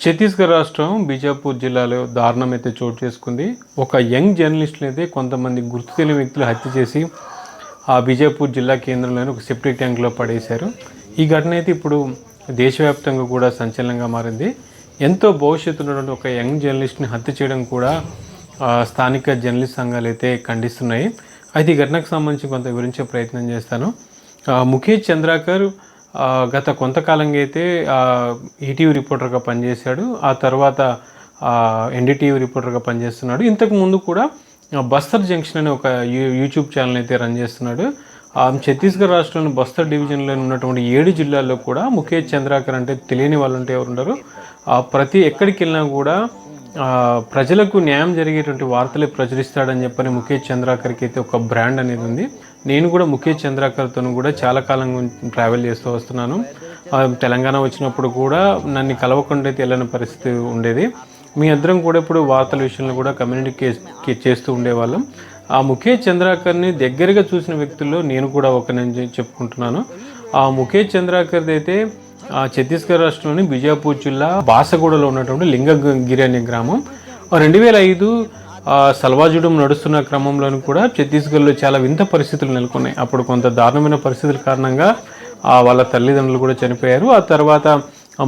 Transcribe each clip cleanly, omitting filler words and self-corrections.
ఛత్తీస్గఢ్ రాష్ట్రం బీజాపూర్ జిల్లాలో దారుణం అయితే చోటు చేసుకుంది. ఒక యంగ్ జర్నలిస్ట్ని అయితే కొంతమంది గుర్తు తెలియని వ్యక్తులు హత్య చేసి ఆ బీజాపూర్ జిల్లా కేంద్రంలోని ఒక సెప్టిక్ ట్యాంక్లో పడేశారు. ఈ ఘటన అయితే ఇప్పుడు దేశవ్యాప్తంగా కూడా సంచలనంగా మారింది. ఎంతో భవిష్యత్తు ఉన్నటువంటి ఒక యంగ్ జర్నలిస్ట్ని హత్య చేయడం కూడా స్థానిక జర్నలిస్ట్ సంఘాలు అయితే ఖండిస్తున్నాయి. అయితే ఈ ఘటనకు సంబంధించి కొంత వివరించే ప్రయత్నం చేస్తాను. ముఖేష్ చంద్రాకర్ గత కొంతకాలంగా అయితే ఈటీవీ రిపోర్టర్గా పనిచేశాడు. ఆ తర్వాత ఎన్డీటీవీ రిపోర్టర్గా పనిచేస్తున్నాడు. ఇంతకు ముందు కూడా బస్తర్ జంక్షన్ అనే ఒక యూట్యూబ్ ఛానల్ అయితే రన్ చేస్తున్నాడు. ఛత్తీస్గఢ్ రాష్ట్రంలోని బస్తర్ డివిజన్లో ఉన్నటువంటి 7 జిల్లాల్లో కూడా ముఖేష్ చంద్రాకర్ అంటే తెలియని వాళ్ళు ఉంటే ఎవరుండరు. ప్రతి ఎక్కడికి వెళ్ళినా కూడా ప్రజలకు న్యాయం జరిగేటువంటి వార్తలే ప్రచురిస్తాడని చెప్పని ముఖేష్ చంద్రాకర్కి అయితే ఒక బ్రాండ్ అనేది ఉంది. నేను కూడా ముఖేష్ చంద్రాకర్తో కూడా చాలా కాలం ట్రావెల్ చేస్తూ వస్తున్నాను. తెలంగాణ వచ్చినప్పుడు కూడా నన్ను కలవకుండా అయితే వెళ్ళని పరిస్థితి ఉండేది. మీ అందరం కూడా ఇప్పుడు వార్తల విషయంలో కూడా కమ్యూనికేట్ చేస్తూ ఉండేవాళ్ళం. ఆ ముఖేష్ చంద్రాకర్ని దగ్గరగా చూసిన వ్యక్తుల్లో నేను కూడా ఒకనని చెప్పుకుంటున్నాను. ఆ ముఖేష్ చంద్రాకర్ది అయితే ఛత్తీస్గఢ్ రాష్ట్రంలోని బీజాపూర్ జిల్లా బాసగూడలో ఉన్నటువంటి లింగగిరి అనే గ్రామం. 2005 సల్వాజుడం నడుస్తున్న క్రమంలోనూ కూడా ఛత్తీస్గఢ్లో చాలా వింత పరిస్థితులు నెలకొన్నాయి. అప్పుడు కొంత దారుణమైన పరిస్థితుల కారణంగా వాళ్ళ తల్లిదండ్రులు కూడా చనిపోయారు. ఆ తర్వాత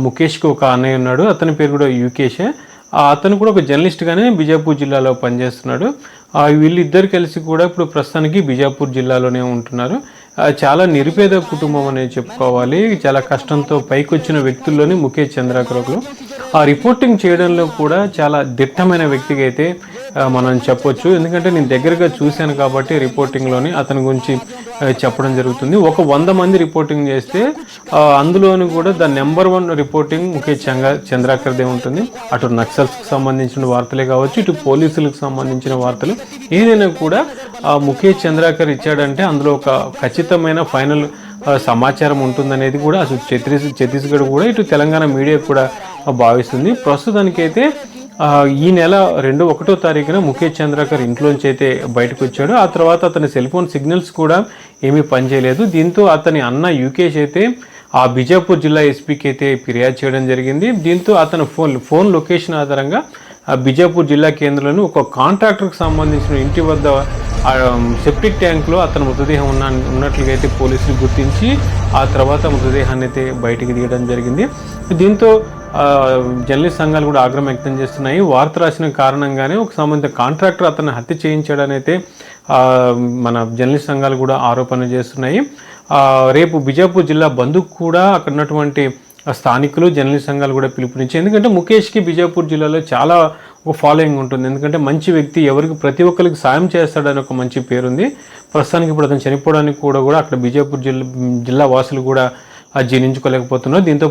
ముఖేష్కి ఒక అన్నయ్య ఉన్నాడు. అతని పేరు కూడా యుకేషే. అతను కూడా ఒక జర్నలిస్ట్గానే బీజాపూర్ జిల్లాలో పనిచేస్తున్నాడు. వీళ్ళిద్దరు కలిసి కూడా ఇప్పుడు ప్రస్తుతానికి బీజాపూర్ జిల్లాలోనే ఉంటున్నారు. చాలా నిరుపేద కుటుంబం అనేది చెప్పుకోవాలి. చాలా కష్టంతో పైకి వచ్చిన వ్యక్తుల్లోని ముఖేష్ చంద్రాకర్ ఒకరు. ఆ రిపోర్టింగ్ చేయడంలో కూడా చాలా దిట్టమైన వ్యక్తిగా అయితే మనం చెప్పొచ్చు. ఎందుకంటే నేను దగ్గరగా చూశాను కాబట్టి రిపోర్టింగ్లోని అతని గురించి చెప్పడం జరుగుతుంది. ఒక 100 మంది రిపోర్టింగ్ చేస్తే అందులోని కూడా ద నెంబర్ 1 రిపోర్టింగ్ ముఖేష్ చంద్రాకర్దే ఉంటుంది. అటు నక్సల్స్కి సంబంధించిన వార్తలే కావచ్చు, ఇటు పోలీసులకు సంబంధించిన వార్తలు ఏదైనా కూడా ముఖేష్ చంద్రాకర్ ఇచ్చాడంటే అందులో ఒక ఖచ్చితమైన ఫైనల్ సమాచారం ఉంటుందనేది కూడా అసలు ఛత్తీస్గఢ్ కూడా ఇటు తెలంగాణ మీడియా కూడా భావిస్తుంది. ప్రస్తుతానికైతే ఈ నెల 1వ తారీఖున ముఖేష్ చంద్రాకర్ ఇంట్లోంచి అయితే బయటకు వచ్చాడు. ఆ తర్వాత అతని సెల్ ఫోన్ సిగ్నల్స్ కూడా ఏమీ పనిచేయలేదు. దీంతో అతని అన్న యుకేష్ అయితే ఆ బీజాపూర్ జిల్లా ఎస్పీకి అయితే ఫిర్యాదు చేయడం జరిగింది. దీంతో అతను ఫోన్ లొకేషన్ ఆధారంగా బీజాపూర్ జిల్లా కేంద్రంలోని ఒక కాంట్రాక్టర్కి సంబంధించిన ఇంటి వద్ద సెప్టిక్ ట్యాంక్లో అతని మృతదేహం ఉన్నట్లుగా అయితే పోలీసులు గుర్తించి ఆ తర్వాత మృతదేహాన్ని అయితే బయటికి తీయడం జరిగింది. దీంతో జర్నలిస్ట్ సంఘాలు కూడా ఆగ్రహం వ్యక్తం చేస్తున్నాయి. వార్త రాసిన కారణంగానే ఒక సంబంధిత కాంట్రాక్టర్ అతన్ని హత్య చేయించాడని అయితే మన జర్నలిస్ట్ సంఘాలు కూడా ఆరోపణ చేస్తున్నాయి. రేపు బీజాపూర్ జిల్లా బంద్కు కూడా అక్కడ ఉన్నటువంటి స్థానికులు జర్నలిస్ట్ సంఘాలు కూడా పిలుపునిచ్చాయి. ఎందుకంటే ముఖేష్కి బీజాపూర్ జిల్లాలో చాలా ఒక ఫాలోయింగ్ ఉంటుంది. ఎందుకంటే మంచి వ్యక్తి, ఎవరికి ప్రతి ఒక్కరికి సాయం చేస్తాడని ఒక మంచి పేరుంది. ప్రస్తుతానికి ఇప్పుడు అతను చనిపోవడానికి కూడా అక్కడ బీజాపూర్ జిల్లా వాసులు కూడా జీర్ణించుకోలేకపోతున్నారు. దీంతో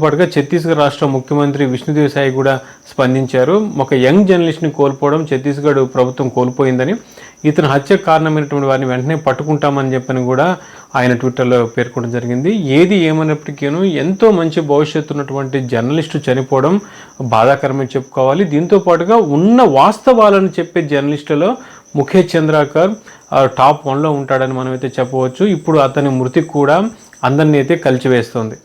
పాటుగా ఛత్తీస్గఢ్ రాష్ట్ర ముఖ్యమంత్రి విష్ణుదేవ్ సాయి కూడా స్పందించారు. ఒక యంగ్ జర్నలిస్ట్ని కోల్పోవడం ఛత్తీస్గఢ్ ప్రభుత్వం కోల్పోయిందని, ఇతను హత్యకు కారణమైనటువంటి వారిని వెంటనే పట్టుకుంటామని చెప్పని కూడా ఆయన ట్విట్టర్లో పేర్కొనడం జరిగింది. ఏది ఏమైనప్పటికీను ఎంతో మంచి భవిష్యత్తు ఉన్నటువంటి జర్నలిస్టు చనిపోవడం బాధాకరమని చెప్పుకోవాలి. దీంతో పాటుగా ఉన్న వాస్తవాలను చెప్పే జర్నలిస్టులో ముఖేష్ చంద్రాకర్ టాప్ 1లో ఉంటాడని మనమైతే చెప్పవచ్చు. ఇప్పుడు అతని మృతి కూడా అందరినీ అయితే కలిచివేస్తోంది.